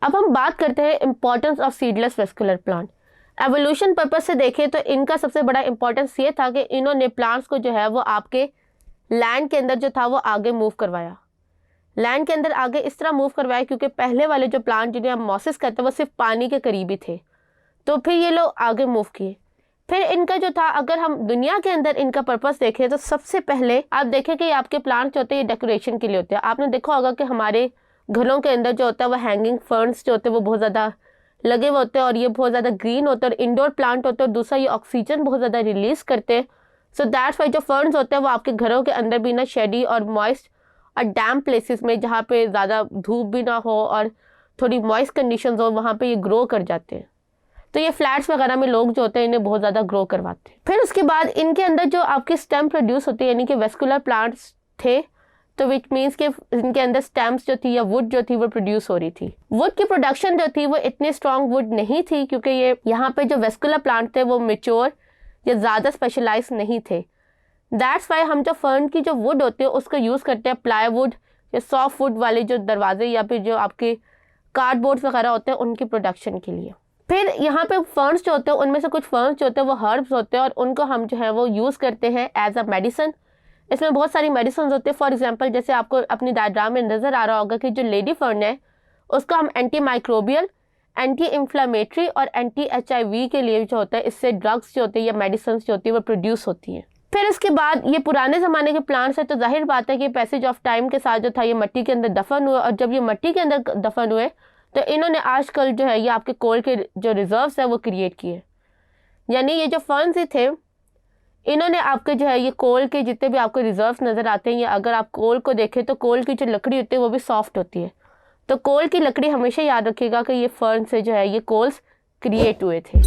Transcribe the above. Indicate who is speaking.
Speaker 1: अब हम बात करते हैं importance of seedless vascular plant. Evolution purpose से देखें तो इनका सबसे बड़ा इंपॉर्टेंस ये था कि इन्होंने प्लांट्स को जो है वो आपके लैंड के अंदर जो था वो आगे मूव करवाया। लैंड के अंदर आगे इस तरह मूव करवाया क्योंकि पहले वाले जो प्लांट जिन्हें हम मॉसिस कहते हैं वो सिर्फ पानी के करीब ही थे, तो फिर ये लोग आगे मूव किए। फिर इनका जो था, अगर हम दुनिया के अंदर इनका पर्पस देखें तो सबसे पहले आप देखें कि आपके प्लांट्स जो होते हैं ये डेकोरेशन के लिए होते हैं। आपने देखा होगा कि हमारे घरों के अंदर जो होता है वो हैंगिंग फर्न्स जो होते हैं वो बहुत ज़्यादा लगे हुए होते हैं और ये बहुत ज़्यादा ग्रीन होते हैं और इंडोर प्लांट होते हैं और दूसरा ये ऑक्सीजन बहुत ज़्यादा रिलीज़ करते हैं। सो दैट्स वाई जो फर्न्स होते हैं वो आपके घरों के अंदर भी ना शेडी और मॉइस्ट और डैम्प प्लेसेस में, जहाँ पे ज़्यादा धूप भी ना हो और थोड़ी मॉइस्ट कंडीशंस हो, वहाँ पे ये ग्रो कर जाते हैं। तो ये फ्लैट्स वगैरह में लोग जो होते हैं इन्हें बहुत ज़्यादा ग्रो करवाते हैं। फिर उसके बाद इनके अंदर जो आपके स्टेम प्रोड्यूस होती है, यानी कि वेस्कुलर प्लांट्स थे, तो विच मीन्स कि इनके अंदर स्टेम्स जो थी या वुड जो थी वो प्रोड्यूस हो रही थी। वुड की प्रोडक्शन जो थी वो इतनी स्ट्रॉन्ग वुड नहीं थी क्योंकि ये यहाँ पे जो वेस्कुलर प्लांट थे वो मेच्योर या ज़्यादा स्पेशलाइज नहीं थे। दैट्स वाई हम जो फर्न की जो वुड होती है उसका यूज़ करते हैं प्लाईवुड या सॉफ्ट वुड वाले जो दरवाजे या फिर जो आपके कार्डबोर्ड्स वगैरह होते हैं उनकी प्रोडक्शन के लिए। फिर यहाँ पे फर्न्स जो होते हैं उनमें से कुछ फर्न्स जो होते हैं वो हर्ब्स होते हैं और उनको हम जो है वो यूज़ करते हैं एज अ मेडिसन। इसमें बहुत सारी मेडिसिन होते हैं। फॉर एग्जांपल जैसे आपको अपनी डायग्राम में नज़र आ रहा होगा कि जो लेडी फर्न है उसको हम एंटी माइक्रोबियल, एंटी इन्फ्लामेटरी और एंटी HIV के लिए जो होता है इससे ड्रग्स जो होते हैं या मेडिसिन जो होती है वो प्रोड्यूस होती हैं। फिर इसके बाद ये पुराने ज़माने के प्लांट्स है तो जाहिर बात है कि पैसेज ऑफ टाइम के साथ जो था ये मिट्टी के अंदर दफन हुए और जब ये मिट्टी के अंदर दफन हुए तो इन्होंने आजकल जो है ये आपके कोल के जो रिजर्व्स है वो क्रिएट किए। यानी ये जो फर्न्स ही थे इन्होंने आपके जो है ये कोल के जितने भी आपको रिजर्व्स नज़र आते हैं, या अगर आप कोल को देखें तो कोल की जो लकड़ी होती है वो भी सॉफ्ट होती है। तो कोल की लकड़ी हमेशा याद रखिएगा कि ये फर्न से जो है ये कोल्स क्रिएट हुए थे।